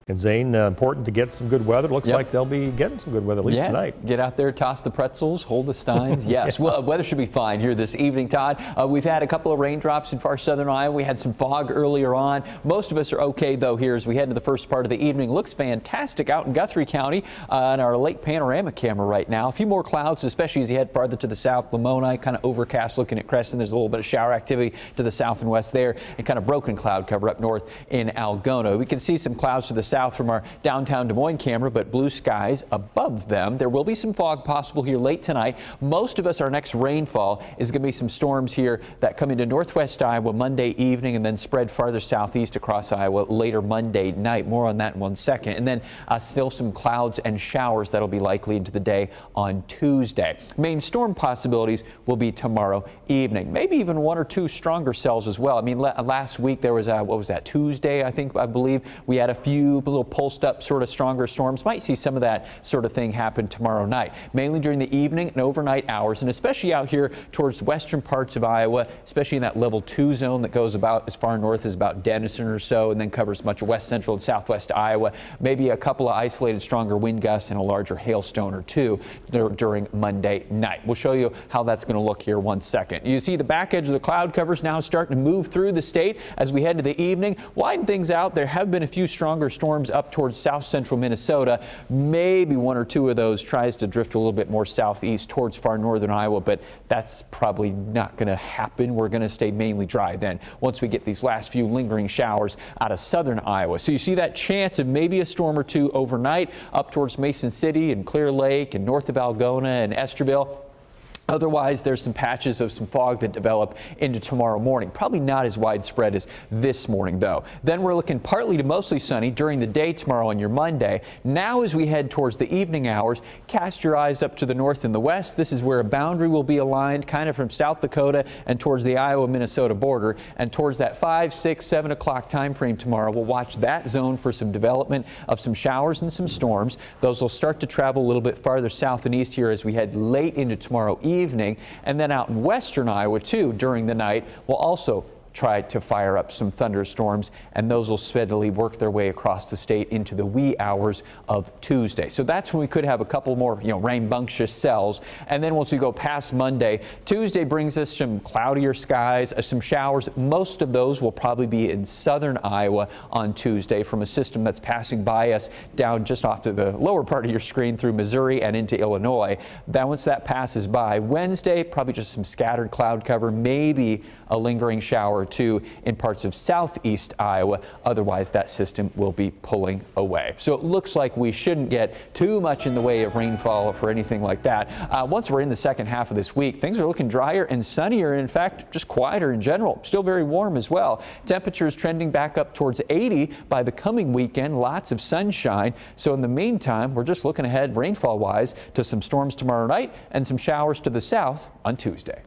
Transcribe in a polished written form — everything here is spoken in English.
And Zane, important to get some good weather. Looks like they'll be getting some good weather, at least tonight. Get out there, toss the pretzels, hold the steins. Yes, well, weather should be fine here this evening, Todd. We've had a couple of raindrops in far southern Iowa. We had some fog earlier on. Most of us are okay, though, here as we head into the first part of the evening. Looks fantastic out in Guthrie County on our lake panorama camera right now. A few more clouds, especially as you head farther to the south. Lamoni, kind of overcast looking at Creston. There's a little bit of shower activity to the south and west there, and kind of broken cloud cover up north in Algona. We can see some clouds to the south from our downtown Des Moines camera, but blue skies above them. There will be some fog possible here late tonight. Most of us, our next rainfall is going to be some storms here that come into northwest Iowa Monday evening and then spread farther southeast across Iowa later Monday night. More on that in 1 second. And then still some clouds and showers that'll be likely into the day on Tuesday. Main storm possibilities will be tomorrow evening. Maybe even 1 or 2 stronger cells as well. I mean, last week there was what was that, Tuesday, I believe we had a few little pulsed up sort of stronger storms. Might see some of that sort of thing happen tomorrow night, mainly during the evening and overnight hours, and especially out here towards western parts of Iowa, especially in that level 2 zone that goes about as far north as about Denison or so, and then covers much of west central and southwest Iowa. Maybe a couple of isolated stronger wind gusts and a larger hailstone or 2 during Monday night. We'll show you how that's going to look here 1 second. You see the back edge of the cloud covers now starting to move through the state as we head to the evening. Widen things out. There have been a few stronger storms up towards south central Minnesota. Maybe 1 or 2 of those tries to drift a little bit more southeast towards far northern Iowa, but that's probably not going to happen. We're going to stay mainly dry then once we get these last few lingering showers out of southern Iowa. So you see that chance of maybe a storm or 2 overnight up towards Mason City and Clear Lake and north of Algona and Estherville. Otherwise, there's some patches of some fog that develop into tomorrow morning. Probably not as widespread as this morning, though. Then we're looking partly to mostly sunny during the day tomorrow on your Monday. Now, as we head towards the evening hours, cast your eyes up to the north and the west. This is where a boundary will be aligned kind of from South Dakota and towards the Iowa-Minnesota border. And towards that 5, 6, 7 o'clock time frame tomorrow, we'll watch that zone for some development of some showers and some storms. Those will start to travel a little bit farther south and east here as we head late into tomorrow evening, and then out in western Iowa too during the night will also try to fire up some thunderstorms, and those will steadily work their way across the state into the wee hours of Tuesday. So that's when we could have a couple more, rambunctious cells. And then once we go past Monday, Tuesday brings us some cloudier skies, some showers. Most of those will probably be in southern Iowa on Tuesday from a system that's passing by us down just off to the lower part of your screen through Missouri and into Illinois. Then once that passes by, Wednesday, probably just some scattered cloud cover, maybe a lingering shower or 2 in parts of southeast Iowa. Otherwise, that system will be pulling away. So it looks like we shouldn't get too much in the way of rainfall or anything like that. Once we're in the second half of this week, things are looking drier and sunnier, and in fact, just quieter in general. Still very warm as well. Temperatures trending back up towards 80 by the coming weekend. Lots of sunshine. So in the meantime, we're just looking ahead rainfall-wise to some storms tomorrow night and some showers to the south on Tuesday.